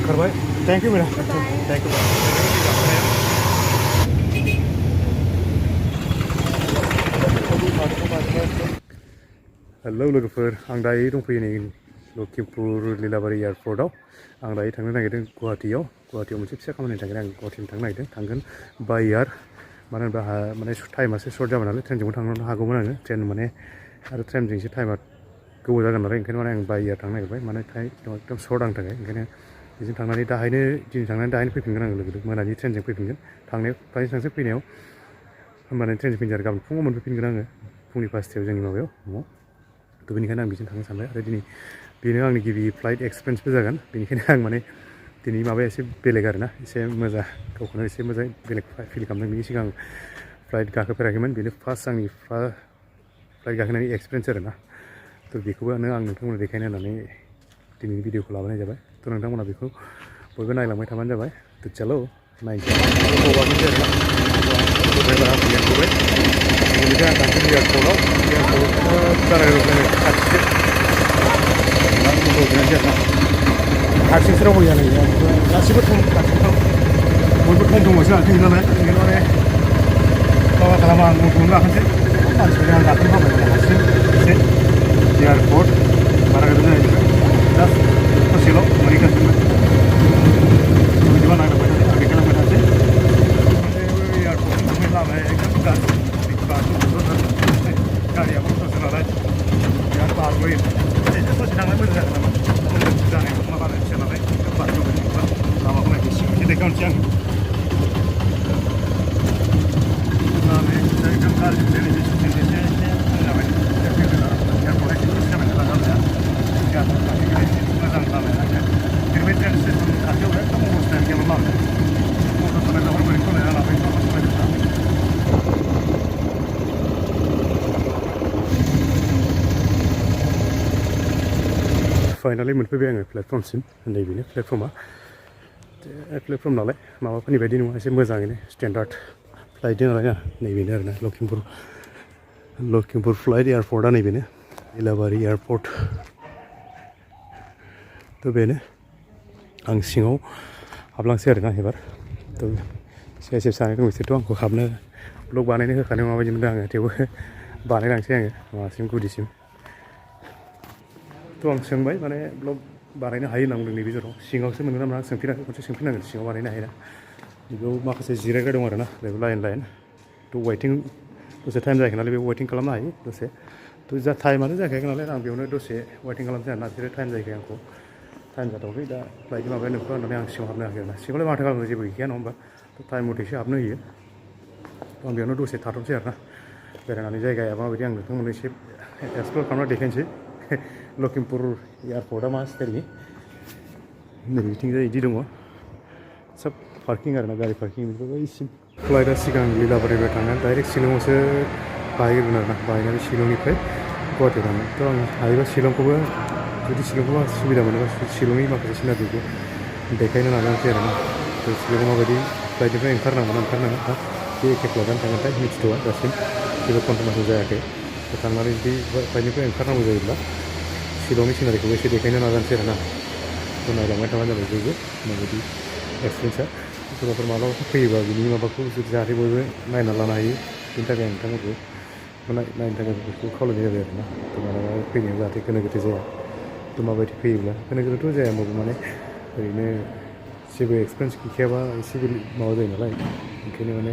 ओंखारबाय thank you madam thank U hello लोगोफोर आं दायो दंफैयो नै लखिमपुर लिलाबारि एयारपर्टआव आं दायो थांनो नागिरदों गुवाहाटीयाव मोनसे फिसा खामानिनि थाखाय आं गुवाहाटीसिम थांनो नागिरदों थांगोन बाय एयार मानो होनबा माने टाइमा एसे सर्ट जाबाय नालाय ट्रेनजोंबो थांनो हागौमोन आङो ट्रेन माने आरो ट्रेनजोंसो टाइमा गोबाव जागोन नालाय ओंखायनो माने आं बाय एयार थांनो नागिरबाय माने एकदम सर्ट आंनि थाखाय ओंखायनो बेजों थांनानै दिनै थांनानै दाहायनो फैफिनगोन आङो लोगो मोनानि ट्रेनजों फैफिनगोन थांनायाव फ्लाइटजों थांसै फैनायाव होमबानो ट्रेनजों फैनोसै आरो गाबोन फुङाव मोनफैफिनगोन आङो फुंनि 5टायाव जोंनि माबायाव न'आव थ' बेनिखायनो आं बेजों थांनो सानबाय आरो दिनै बेनो आंनि गिबि फ्लाइट एक्सपिरियेन्सबो जागोन बेनिखायनो आं माने दिनै माबाया एसे बेलेग आरोना एसे मोजां गावखौनो एसे मोजां बेलेग फिल खालामदों बिनि सिगां फ्लाइट गाखोफेराखैमोन बेनो फार्स्ट आंनि फ्लाइट गाखोनायनि एक्सपिरियेन्स आरोना थ' बेखौबो आं नोंथांमोननो देखायनो होननानै दिनैनि भिडिअखौ लाबोनाय जाबाय थ' नोंथांमोना बेखौ बयबो नायलांबाय थाबानो जाबाय थ' चलो नायनोसै हारसिंसो रावबोया नै गासिबो बयबो थम थमसो लांफैयो नालाय ओंखायनो माने माबा खालामा आं उनखौनो गाखोनोसै मानसिफोरनि आं गाखोनो बाबाय हारसिं एसे एयारपर्ट बारा गोजान जाहैबाय जास्ट ससेल' मोनहैगासिनो बिदिबा नायलांबाय थानोसै आं देखायलांबाय थानोसै एयारपर्टसिम थांनाय लामाया एकदम गारियाबो ससे नालाय बिराद बारबोयो एसे ससे थांनाय मोजां जागोन नामा जानायाव मा लानाय फिसा नालाय एकदम बारबोबाय लामाखौ नायनोसै सिगांसो देखायहरनोसै आं एकदम गाज्रि नैबे ससे एसे जाबाय एयारपर्टआ एसे मिस जाबाय नालाय लामाया मोजां लामाया रेलवे ट्रेन स्टेसन खाथियाव एकदम अबस्थायानो गैयामोन लामाया मटर सालायग्राफोर बोरै सालायना लाबाय मटर सालायग्रा फाइनालि मोनफैबाय आङो प्लेटफर्मसिम नैबेनो प्लेटफर्मा प्लेटफर्म नालाय माबाफोरनि बायदि नङा एसे मोजाङैनो स्टेन्डार्ड फ्लाइट नालाय ना नैबेनो आरोना लखिमपुर फ्लाइट एयारपर्टआ नैबेनो लिलाबारि एयारपर्ट थ' बेनो आं सिङाव हाबलांसै आरोना एबार थ' सेफ सानै दं बिसोरथ' आंखौ हाबनो ब्लग बानायनो होखानायाव माबायदि मोनदों आङो थेवबो बानायलांसै आङो माबासिम गुदिसिम थ' आं सोंबाय माने ब्लग बानायनो हायो होनना बुंदों नैबे जराव सिङावसो मोनगोन ना मोना सोंफिनाखै खनसे सोंफिननांगोन सिङाव बानायनो हायोना बेयाव माखासे जिरायग्रा दं आरोना बेबो लाइन थ' वेटिं दसे टाइम जायाखै नालाय बेयाव वेटिं खालामनो हायो दसे थ' जा टाइमानो जायाखै नालाय आं बेयावनो दसे वेटिं खालामसै आरोना बिसोरो टाइम जायाखै आंखौ टाइम जाथ'वाखै दा फ्लाइटनि माबाया नोंखौ होननानै आं सिङाव हाबनो हायाखै आरोना सिङावलाय माथो खालामनो जेबो गैखाया नङा होमबा थ' टाइम मथेसो हाबनो होयो आं बेयावनो दसे थाथ'नोसै आरोना बेरायनानै जायगाया माबायदि आं नोंथांमोननो एसे एक्सप्लर खालामना देखायनोसै लखिमपुर एयारपर्टआ मा स्टाइलनि नैबेथिंजाय बिदि दङ सब पार्किं आरोना गारि पार्किं बेफोरबायदिसिम फ्लाइटआ सिगां लिलाबारिनिफ्राय थांनानै डाइरेक्ट शिलंआवसो बाहैगोन आरोना बाहैनानै शिलंनिफ्राय गुवाहाटीयाव थांगोन थ' आं हायोबा शिलंखौबो जुदि शिलंखौबो शिलंनि माखासे सिनारिखौ देखायनो नाजानोसै आरोना थ' शिलंआव माबायदि फ्लाइटनिफ्राय ओंखारनाङा बे एखे फ्लाइटआनो थांगोनथाय मिथिथ'आ दासिम जेबो कनफार्मेसन जायाखै थ' थांनानै जुदि फ्लाइटनिफ्राय ओंखारनांगौ जायोब्ला शिलंनि सिनारिखौबो एसे देखायनो नाजानोसै आरोना थ' नायलांबाय थाबानो जाबाय बयबो माबायदि एक्सपिरियेन्सआ सोरबाफोर माब्लाबाफोर फैयोबा बिनि माबाखौ जाहाथे बयबो नायना लानो हायो बिनि थाखाय आं नोंथांमोनखौ नायनो थाखाय बेखौ खावलायनाय जाबाय आरोना थ' मालाबा फैनायाव जाहाथे गोनो गोथो जाया थ' माबायदि फैयोब्ला गोनो गोथोथ' जाया होमबाबो माने ओरैनो जेबो एक्सपिरियेन्स गैखायाबा एसे माबा जायो नालाय ओंखायनो माने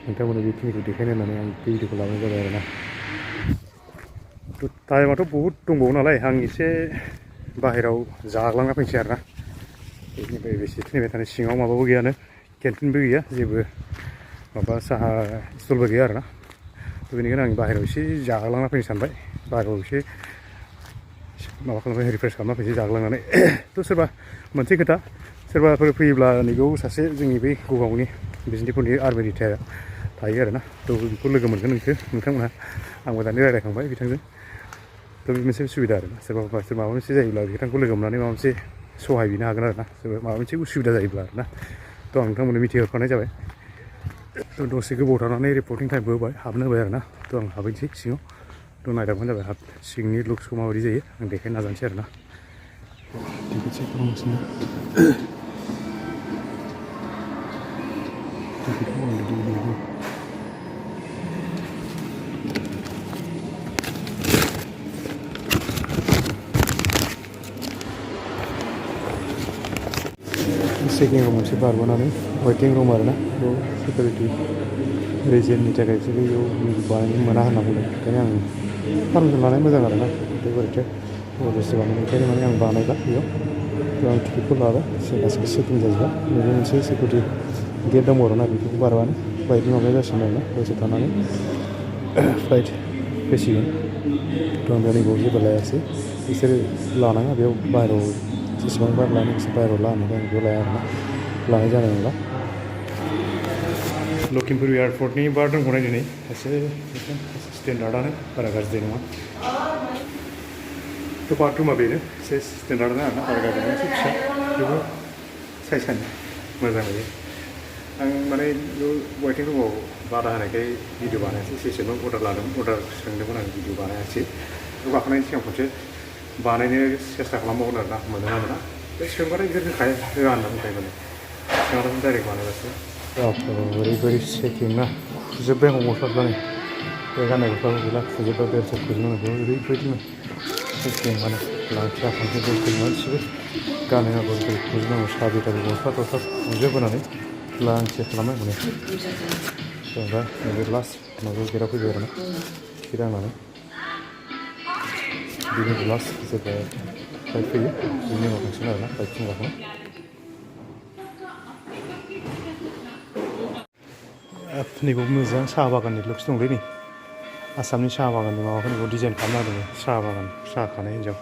नोंथांमोननो बेखिनिखौ देखायनो होननानै आं बे भिडिअखौ लाबोनाय जाबाय आरोना थ' टाइमाथ' बहुद दंबावो नालाय आं एसे बाहेरायाव जाग्लांना फैनोसै आरोना बेनिफ्राय बेसे फैबाय थानाय सिङाव माबाबो गैयानो केन्टिनबो गैया जेबो माबा साहा स्टलबो गैया आरोना थ' बेनिखायनो आं बाहेरायाव एसे जाग्लांना फैनो सानबाय बाहेरायाव एसे माबा खालामबाय रिफ्रेस खालामना फैनोसै जाग्लांनानै थ' सोरबा मोनसे खोथा सोरबाफोर फैयोब्ला नैबेयाव सासे जोंनि बै गुवाहाटीनि बिजनिफोरनि आर्मि रिटायार थायो आरोना थ' बेखौ लोगो मोनगोन नोंथांमोनहा आंबो दानि रायज्लायखांबाय बिथांजों थ' बे मोनसे सुबिदा आरोना सोरबा माबा मोनसे जायोब्ला बिथांखौ लोगो मोननानै माबा मोनसे सहाय बिनो हागोन आरोना सोरबा माबा मोनसे उसुबिदा जायोब्ला आरोना थ' आं नोंथांमोननो मिथिहरखानाय जाबाय थ' दसे गोबाव थानानै रिपर्टिं टाइमबो होबाय हाबनो होबाय आरोना थ' आं हाबैनोसै सिङाव थ' नायलांबानो जाबाय सिंनि लुक्सखौ माबायदि जायो आं देखायनो नाजानोसै आरोना टिकेट चेक खालामगासिनो चेकिं रुम मोनसे बारबोनानै वेटिं रुम आरोना बेयाव सिकिउरिटि रिजननि थाखाय बिसोरो बेयाव बानायनो मोना होनना बुंदों ओंखायनो आं पारमिसन लानाय मोजां आरोना बेबायदिथ' अबयस्से बानायनो ओंखायनो माने आं बानायला बेयाव आं टिकेटखौ लाबाय गासिबो चेकिं जाजोब्बाय नैबे मोनसे सिकिउरिटि गेट दंबावो आरोना बेखौ बारबानो फ्लाइटनि माबाया जासिगोन आरोना दसे थानानै फ्लाइट फैसिगोन थ' आं बेयाव नैबाव जेबो लायासै बिसोरो लानाङा बेयाव बाहेरायाव जेसेबां बार लानो बिसोर बाहेरायाव ला होननानै आं बेयाव लाया आरोना लानाय जानाय नंला लखिमपुर एयारपर्टनि बार दंबावनाय दिनै एसे स्टेन्डार्डआनो बारा गाज्रि नङा थ' बाथरुमा बेनो एसे स्टेन्डार्डआनो आरोना बारा गाज्रि नङा एसे फिसा थेवबो साइजआनो मोजां नुयो आं माने वेटिं रुमाव बादा होनायखाय भिडिअ बानायासै जेसेबां अर्डार लादों अर्डार सोंदोंमोन आं भिडिअ बानायासै बेखौ गाखोनायनि सिगां खनसे बानायनो सेस्था खालामबावगोन आरोना मोनो ना मोना बे सोंबाथाय बिसोर होखायो होआ होनना बुंखायो माने सोंबाथाय डाइरेक्ट बानायबासो ओरैबायदि चेकिं ना खुजोब्बाय आं गस्लाफ्रानो बे गाननाय गस्लाखौ गैला खुजोब्बाय बेलसेट खुजोबनांगौ ओरैबायदि चेकिं माने लांखिया फांसे बेलसेट मानसिबो गाननांगौ खुजोबनांगौ साबि थाबि गस्ला थस्ला खुजोबहोनानै लांखिया खालामनाय माने दा नैबे लास्ट माबा गेटआव फैबाय आरोना टिकेट दांनानै बिनि लास्ट जेब्ला फ्लाइट फैयो बिनि उनाव थांसिगोन आरोना फ्लाइटसिम गाखोनो नैबाव मोजां साहा बागाननि लुक्स दंलै नै आसामनि साहा बागाननि माबाखौ नैबाव डिजाइन खालामना होदों साहा बागान साहा खानाय हिन्जाव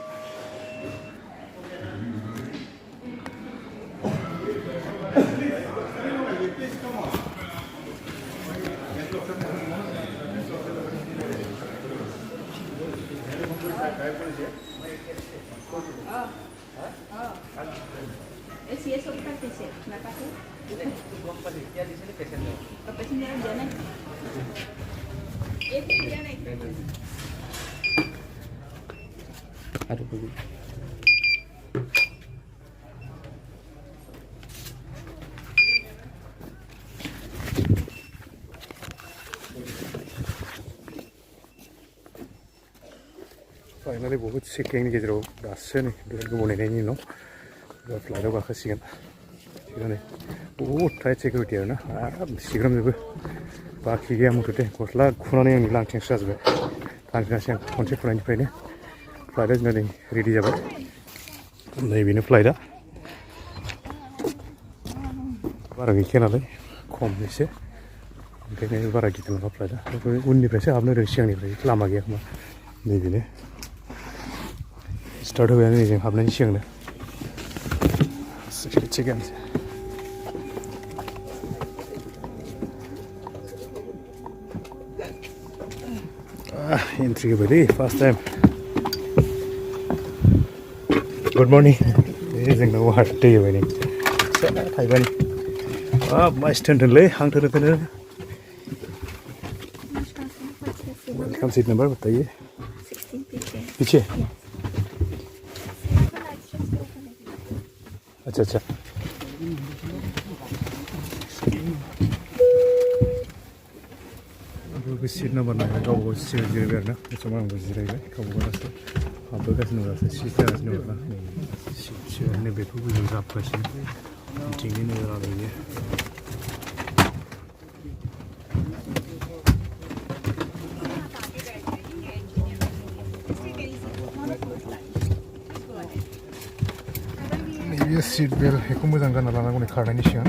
Si eso está que se me pasó. Ya dice que se no. Apa sih yang jalan? Itu jalan. Aduh bagus. Finally बहुत चेकिंनि गेजेराव दासो नै बिराद गोबाव नेनायनि उनाव फ्लाइटआव गाखोसिगोन थिगानो बहुद टाइट सिकिउरिटि आरोना आराम सिग्रोमजोबो बाखि गैया मथ'थे गस्ला खुनानै आंनि लांथिंसो जाजोब्बाय थांफिनासै आं खनसे फुनायनिफ्रायनो फ्लाइटआ जोंना नै रेडि जाबाय नैबेनो फ्लाइटआ बारा गैखाया नालाय खम एसे ओंखायनो बारा गिदिर नङा फ्लाइटआ उननिफ्रायसो हाबनो रों सिगांनिफ्राय लामा गैया खोमा नैबेनो स्टार्ट होबाय नै जों हाबनायनि सिगांनो chickens. Entry buddy, first time. Good morning. This is no hard day waiting. Hi buddy. My student ले हांग तरह तरह. Welcome seat number बताइए. 16 पीछे. अच्छा अच्छा सीट नम्बर नायबाय गावबा गाव सिट जिरायबाय आरोना बे समाव आंबो जिरायबाय गावबा गाव दासो हाबबोगासिनो दं दासो सिट जागासिनो दं आरोना सिटनो बेखौ गोजौ जाबगासिनो बिथिंनि नोजोर लालायो नैबे सिट बेल्ट बेखौ मोजां गानना लानांगौ नै खारनायनि सिगां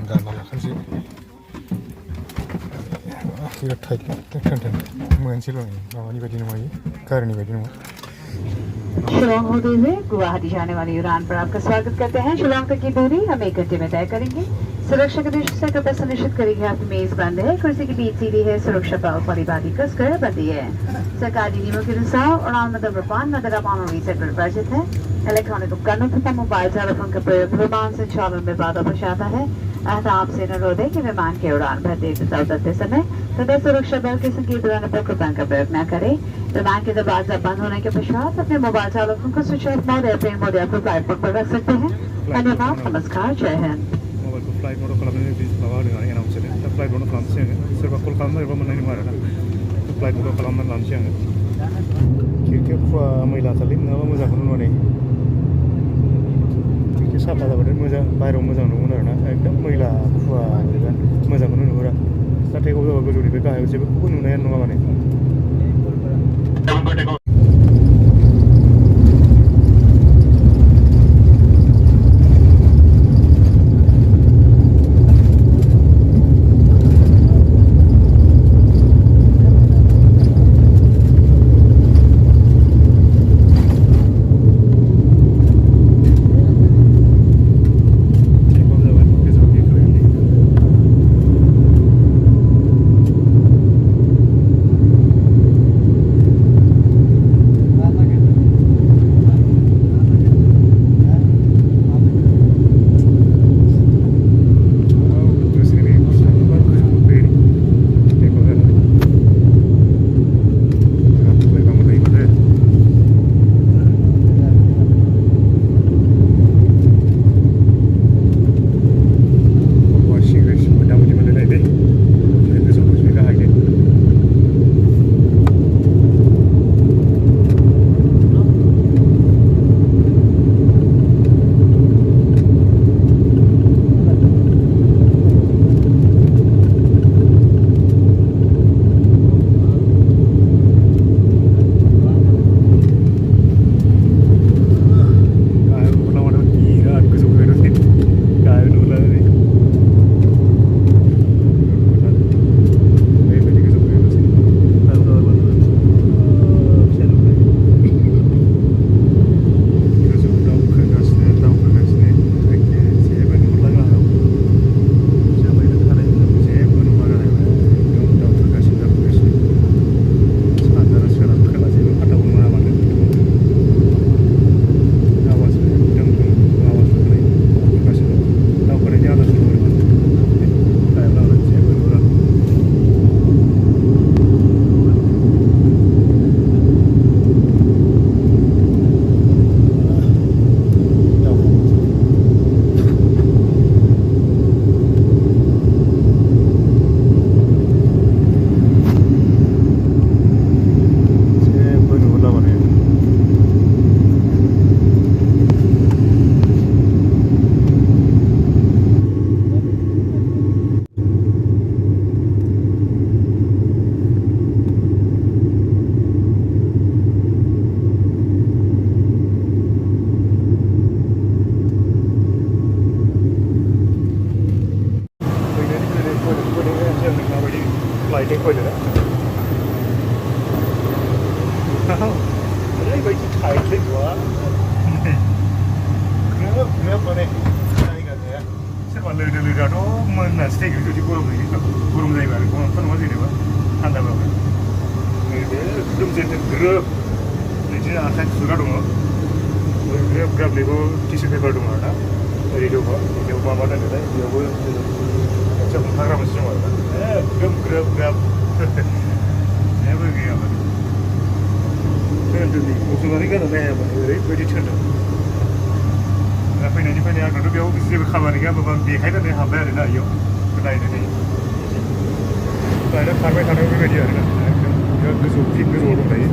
गानना लाखानोसै बिराद टाइट मोनसेल' माबानि बायदि नङा इयो गारिनि बायदि नङा शिलोंग होते हुए गुवाहाटी जाने वाली उड़ान पर आपका स्वागत करते हैं। शिलोंग तक की दूरी हम 1 घंटे में तय करेंगे। सुरक्षा के दृष्टि से कृपया सुनिश्चित करें कि आपकी मेज बंद है, कुर्सी के बीच सीधी है, सुरक्षा बल वाली बाधी कसकर बंदी है। सरकारी नियमों के अनुसार उड़ान मतलब रूपान नगर अपान रीसेट पर वर्जित है। इलेक्ट्रॉनिक उपकरणों तथा मोबाइल टेलीफोन का प्रयोग विमान संचालन में बाधा पहुंचाता है। एहतियात से अनुरोध है कि विमान की उड़ान भरते तथा उतरते समय तथा सुरक्षा बल के संकेत देने पर कृपया का प्रयोग न करें। विमान के दरवाजा बंद होने के पश्चात अपने मोबाइल टेलीफोन को switch off mode airplane mode या फ्लाइट मोड पर रख सकते हैं। धन्यवाद, नमस्कार, जय हिंद। फ्लाइट मोड खालामनानै माबा होदों आरो एनाउन्स होदों दा फ्लाइट मोड खालामनोसै आङो सोरबा कल खालामनो नागिरबा मोननाय नङा आरोना फ्लाइट मोड खालामनानै लानोसै आङो खिरखिया खुवा मैला थारलै नङाबा मोजांखौनो नुवा नै खिरखिया साफा जाबाथाय मोजां बाहेरायाव मोजां नुगोन आरोना एकदम मैला खुवा बोरैबा मोजांखौनो नुहुरा नाथाय अबेबा गोजौनिफ्राय गाहायाव जेबोखौबो नुनायानो नङा माने लाइटिं फैदों ओरैबायदि टाइटलै गवा ग्रोब ग्रोब माने जायगाया सोरबा लोदो लोदाथ' मोननासो थैगोन जुदि गरम जायोबा आरो गरमथ' नङा जेनेबा थान्दाबाबो एकदम जेनथेन ग्रोब बिदिनो आखाइ सुग्रा दङ ग्रोब ग्राब बेखौ टिसु पेपार दङ आरोना ओरै दङ बेयाव माबा दोनदोंलाय बेयावबो मोनसे हमथाग्रा मोनसे दङ आरोना एकदम ग्रोब ग्राब जेबो गैया माने थोनदोंनि गसंनानै गाननो हायामोन ओरैबायदि थोनदों दा फैनायनिफ्रायनो आंनाथ' बेयाव जेबो खामानि गैया होमबाबो आं देखायनानै हाबबाय आरोना इयाव नायनानै दा खारबाय थानायाव बेबायदि आरोना एकदम बिराद गोजौआव दंखायो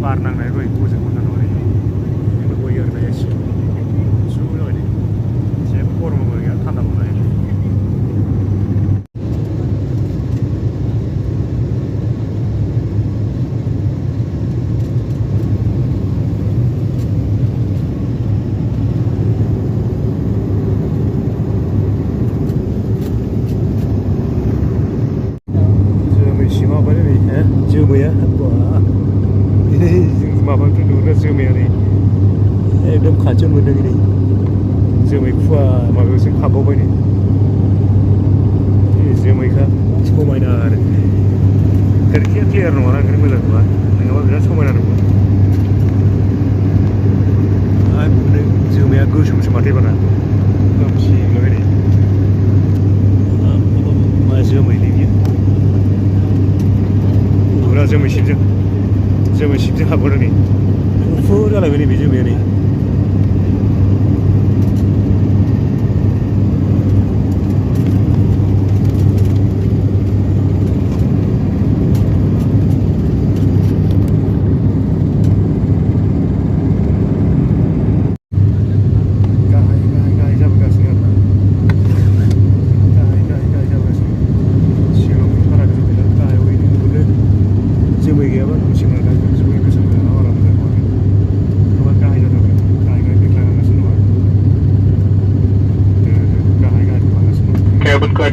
बार नांनाय बै गोजौ गोजौ नङा बेबो गयो आरो ना एसे गुसु जाबाय जेबो गरमबो गैया थान्दाबो गैया जोमैया जों माबानिफ्राय नुहुरो जोमैया नै एकदम खाथियाव मोनदों नै जोमै खुवा माबायावसो हाबबावबाय नै जोमैखा समायना आरो खोरखिया क्लियार नङाना ओंखायनो मोजां नङा नङाबा बिराद समायना दंमोन आरो जोमैया गोसोमसो माथो एबारा खोमसिलायबाय नै मा जोमैलै बियो जोमै सिबजों हाबबोदों नै गुफुर जालायबाय नै बे जोमैया नै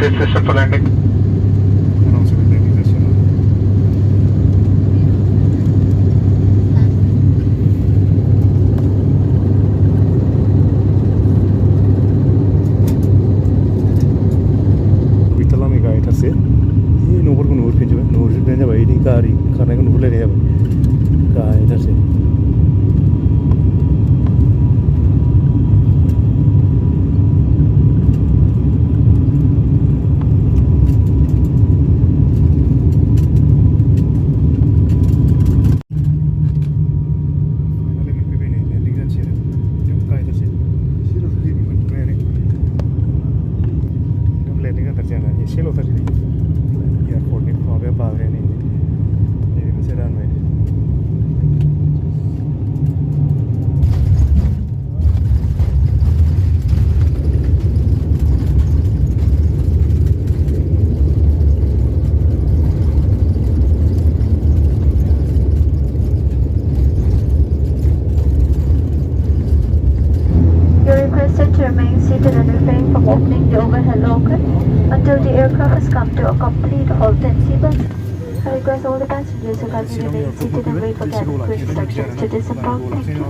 Destination for landing. Bitala में गाय था से ये नोबर को नोबर फिर जब भाई नहीं कारी खाने को नोबर लेने जब गाय था से Remain seated and refrain from opening the overhead locker until the aircraft has come to a complete halt and seatbelt. I request all the passengers who kindly remain seated and wait for cabin crew instructions to disembark. Thank you.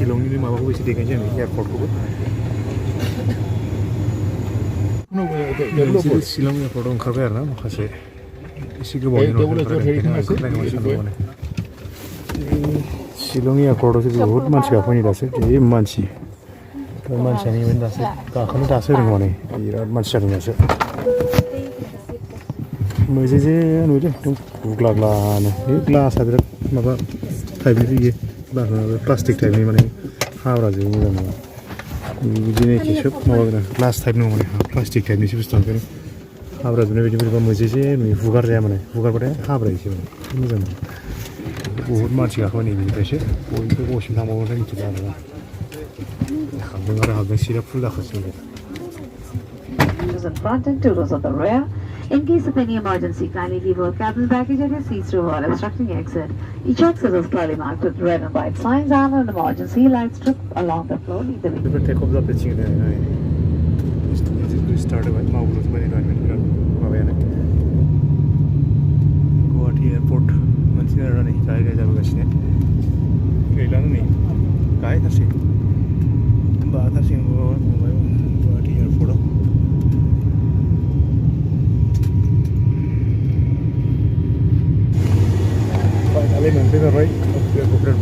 शिलंनि माबाखौ एसे देखायनोसै आं एयारपर्टखौबो शिलं एयारपर्टआव ओंखारबाय आरो ना माखासे एसे गोबावनि शिलं एयारपर्टआवसो बहुद मानसि गाखोयो दासो जि मानसि मानसियानो दासो गाखोनो दासो रोङो माने बिराद मानसि जादों दासो मोजेजे नुदों एकदम गुग्लाग्लानो बे ग्लासआ बिराद माबा टाइपनि फैयो प्लास्टिक टाइपनि माने हाब्राजों मोजां नङा बिदिनो एखे सोब माबा गोनां ग्लास टाइप नङा माने प्लास्टिक टाइपनिसो बुस्थु ओंखायनो हाब्रा जोबनाय बायदि बोरैबा मोजेजे नुयो हुगारजाया माने हुगारबाथाय हाब्रायोसो माने मोजां नङा बहुद मानसि गाखोबाय नै बेनिफ्रायसो बयबो बबेसिम थांबावोथाय मिथिला आरोना हाबदों आरो हाबदों सिटआ फुल जाखासिगोन in front and two rows at the rear. In case of any emergency, kindly leave all cabin baggage and your seats through while obstructing exit. Each exit is clearly marked with red and white signs and an emergency light strip along the floor. Lead the way. Different take off the pitching started with Maurus by the Guwahati Airport. Manchina running. Tiger Javagashne. Kailani. Kai Hasi. Bathasi Guwahati Airport. Finally, mountain right.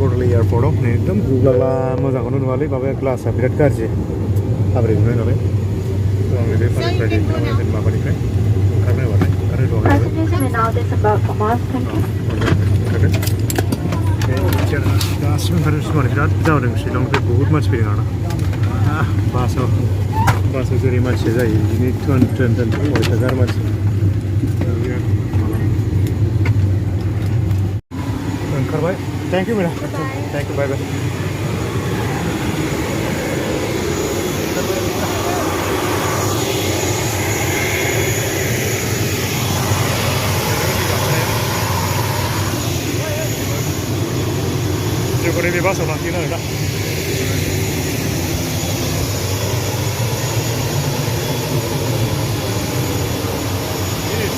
Bordoloi Airport. एकदम गुग्लाग्ला मोजांखौनो नुवालै माबाया ग्लासआ बिराद गाज्रि हाब्रे नुनाय नालाय आं बे माबानिफ्राय ओंखारनो Passengers may now disembark from us. Thank you. दासिम ओंखारनो समाव बिराद जादों शिलंनिफ्राय बहुद मानसि फैदों आरोना बासाव जेरै मानसिया जायो बिदिनो 200,000 मानसि ओंखारबाय thank you madam thank you bye bye जोंखौ नैबे बासाव लांफैगोन आरोना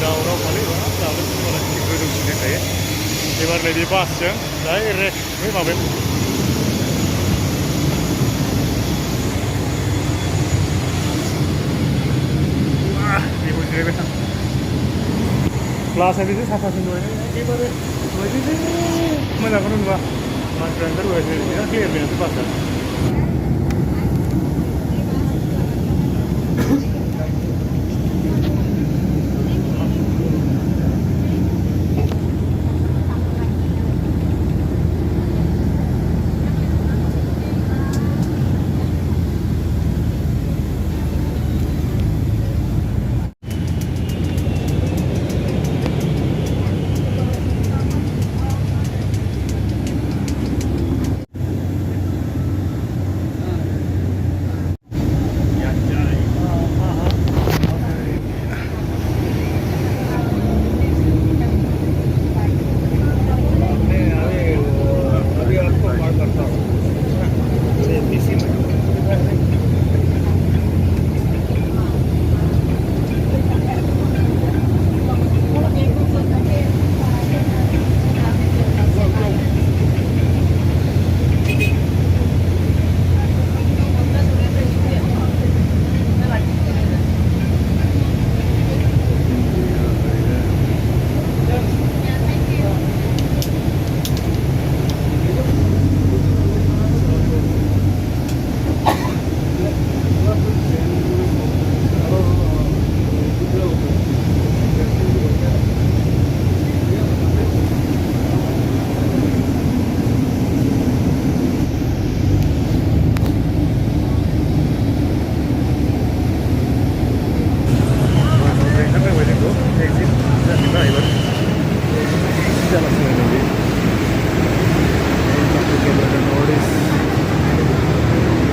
दावराव खालि दाबो गोजौसिन देखायो एबार नैबे बासजों डाइरेक्ट बै माबायाव बेखौ जिरायबाय थां क्लासआ बिदि साफासिन दहाय एखेबारे दहायजों मोजांखौनो नुवा मानसिफ्रा ओंखारबोगासिनो बिराद क्लियार बेनासो बासआ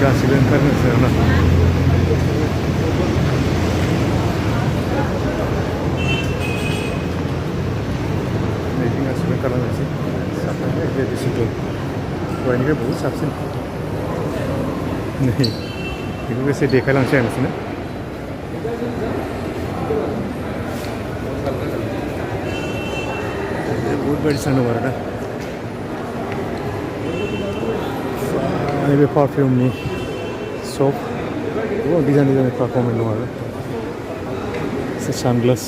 गासिबो ओंखारनोसै आरोना नैथिं गासिबो ओंखारलांनोसै साफायै बेबायदिसिनथ' दहायनिफ्राय बहुद साबसिन नै बेखौ एसे देखायलांसै आं नोंसोरनो बहुद बायदिसिना दं आरोना नैबे पारफिउमनि शप गोबां डिजाइन पारफिउम दं आरो एसे सानग्लास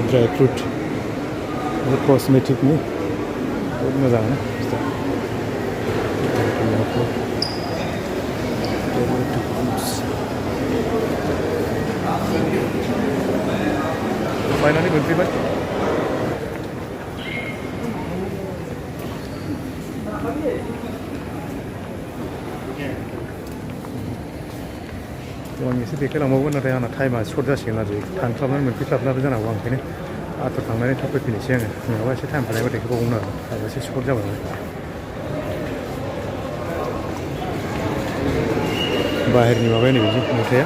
ड्राई फ्रुट कस्मेटिकनि बहुद मोजां बायनानै मोनफैबाय आं एसे देखायलांबावगोन नाथाय आंना टाइमा सर्ट जासिगोन आरो थांस्लाबनानै मोनफैस्लाबनाबो जानो हागौ आं ओंखायनो आथुर थांनानै थाब फैफिनोसै आङो नङाबा एसे टाइम थानायबा देखायबावगौमोन आरो टाइमा एसे सर्ट जाबाय बाहेरनि माबाया नै बिदि नुथाया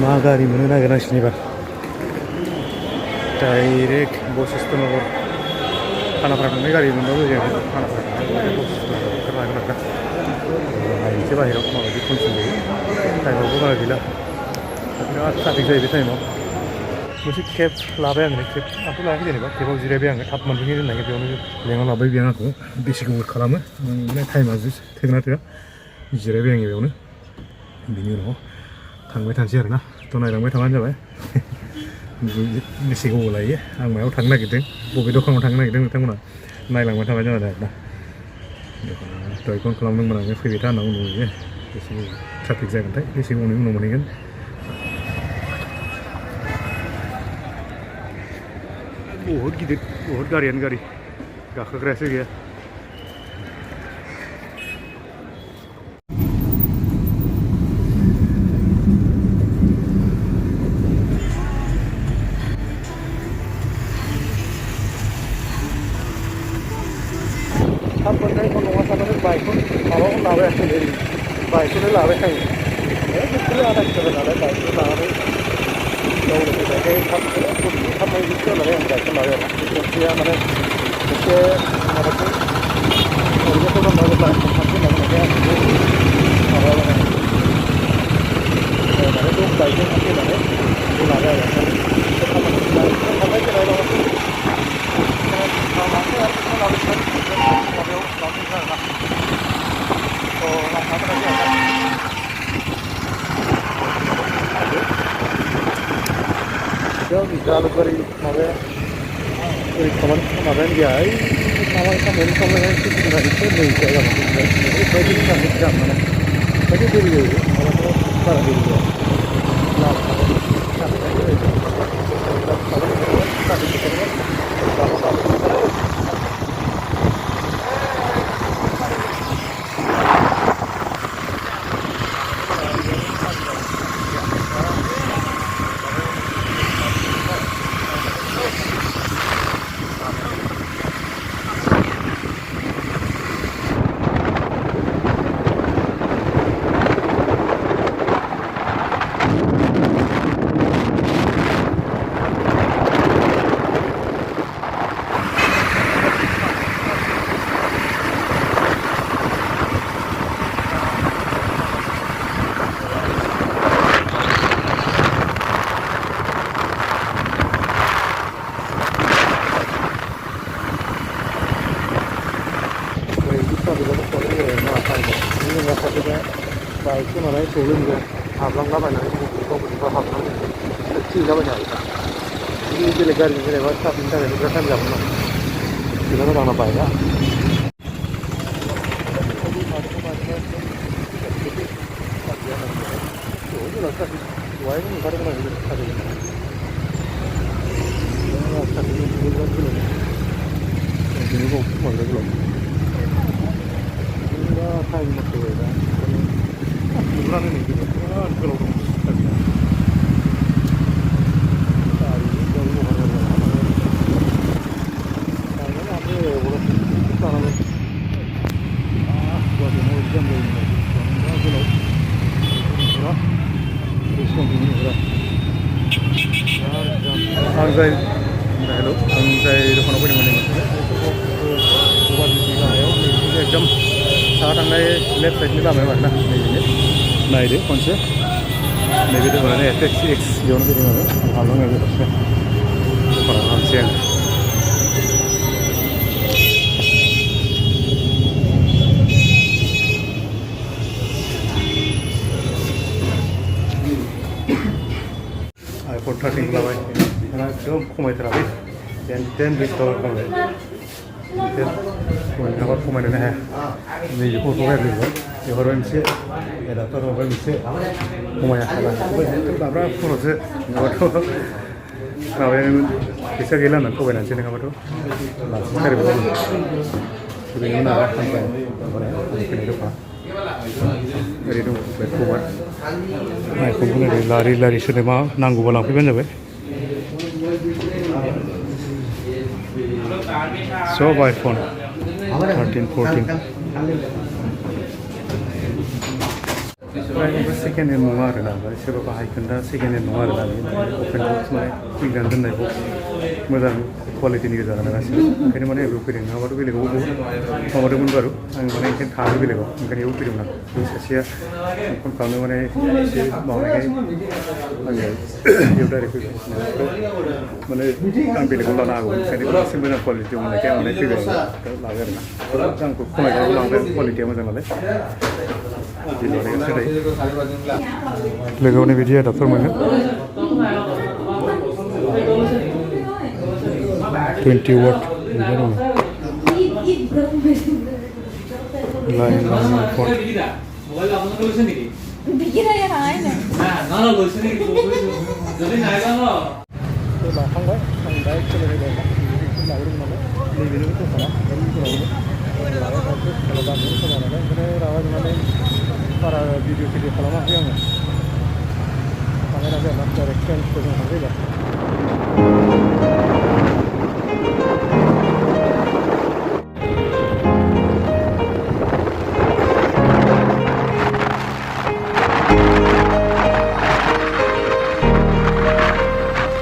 मा गारि मोनो नागिरनांसिगोन एबार डाइरेक्ट बशिष्ठ नगर खानापारा थांनाय गारि मोनबाबो जों खानापारा थांनाय बशिष्ठ नगर ओंखारनो हागोन आरोना नायनोसै बाहेरायाव माबायदि कन्डिसन जायो टाइमावबो बारा गैला बिराद ट्राफिक जायो बे टाइमाव मोनसे केब लाबाय आङो केब आंथ' लायाखै जेनेबा केबाव जिरायबाय आङो थाब मोनफैनो होननाय बेयावनो लेंना लाबाय बेयो आंखौ बेसे गोबाव खालामो टाइमा थोगोन ना थोआ जिरायबाय आङो बेयावनो बिनि उनाव थांबाय थानोसै आरोना थ' नायलांबाय थाबानो जाबाय बेसे गोबाव लायो आं मायाव थांनो नागिरदों बबे दखानाव थांनो नागिरदों नोंथांमोना नायलांबाय थाबानो जाबाय आरोना दहाय फन खालामदोंमोन आङो फैबाय था होनना बुंदोंमोन बेसे ट्राफिक जागोनथाय बेसे गोबावनि उनाव मोनहैगोन बहुत गिदिर बहुत गारियानो गारि गाखोग्रायासो गैया थाब मोननायखौ नङा साननानै बाइकखौ माबाखौ लाबाय आरो बाइकखौनो लाबाय आङो बिदिनो आधा किल'मिटार नालाय बाइकखौ लानानै गावनो फैनायखाय थाब मोनहैजोबसै होननानै आं बाइकखौ लाबाय आरो मोनसेया माने मोनसे माबाखौ ओरैनो प्रग्राम लायोब्ला थांसै होनना बुंनायखाय आं बेखौ माबाबाय माने बेखौ बाइकजों थांसै होननानै बेखौ लाबाय आरो थांलाय फैलाय दङ Lilabari माबाया ओरै माबायानो गैया ओइ माबा खामानि खालामनाया एसे सुबिदा एसे नै जायगा ओरैबायदि ट्राफिक जाम माने ओरैबायदि देरि जायो माबाथ' बारा देरि जाया बाइकखौ नालाय प्रब्लेम हाबलांलाबायनानै गावबा हाबनानै थैलाबायनो हायो बिदि बेलेग गारिजों जेनेबा ट्राफिकनि थाखाय बिराद टाइम जागोन ना बेनाव मोजां ना बाइकआ टाइम मथे दा नुलानो नै बिराद गोलाव दं आं जाय हेल' आं जाय दखानाव फैदोंमोन गुवाहाटी लामायाव नैबे एकदम साहा थांनाय लेफ्ट साइडनि लामायाव आरोना नैबेनो नायदो खनसे नैबे दखानानो एटेक्स एक्स बेयावनो फैदों आङो हाबलाङो फारसे दखानाव हाबसै आं iPhone 13 लाबाय एकदम खमायथारालै टेन डिसकाउन्ट खमायबाय खमायनो खमायनोनो हाया नैबेखौ हरबाय आरो बेहरबाय मोनसे एडाप्टार हरबाय मोनसे खमाया माब्रा खर'सो नङाबाथ' माबायानो फैसा गैला होननानै थगायनानैसो नङाबाथ' लाखिथारबाय बेनि उनाव आमफ्राय आंनि फैनाय दखान ओरै दं खबर माइखौ बुंनाय लारि लारि सोरनोबा नांगौबा लांफैबानो जाबाय सब आइफन 13 14 सेकेन्ड हेन्ड नङा आरोना सोरबा बाहायगोन दा सेकेन्ड हेन्ड नङा आरोना अपेन बक्स माने खुलिनानै दोननाय बक्स मोजां क्वालिटिनि गोजा आरोना गासिबो ओंखायनो माने बेयाव फैदों नङाबाथ' बेलेगाव माबादोंमोन बारु आं माने ओंखायनो थाङो बेलेगाव ओंखायनो बेयाव फैदोंमोन आं बे सासेया फन खालामनो माने एसे माबानायखाय आङो बेयाव डाइरेक्ट फैबाय माने आं बेलेगाव लानो हागौ ओंखायनो एसे मोजां क्वालिटि मोननायखाय आं माने फैबाय लाबाय आरोना आंखौ खमायनानै लांबाय क्वालिटिया मोजां नालाय लोगोआवनो बिदि एडाप्टार मोनो 20 वाट Lain lain phone. মোবাইল আপোনালোকে লৈছে নেকি? বিকিৰাই নাই নাই না লৈছে নেকি? যদি নাই ন Tôi bảo không đấy, thằng đấy chưa lấy được. Cũng bảo luôn mà đấy. Đi về nước tôi phải. Đấy như thế này. Là cái thôi, kalau bạn muốn không vào đấy, cái rawat mana para video kalau mah yang. Kamera dia nak direction tu yang ada.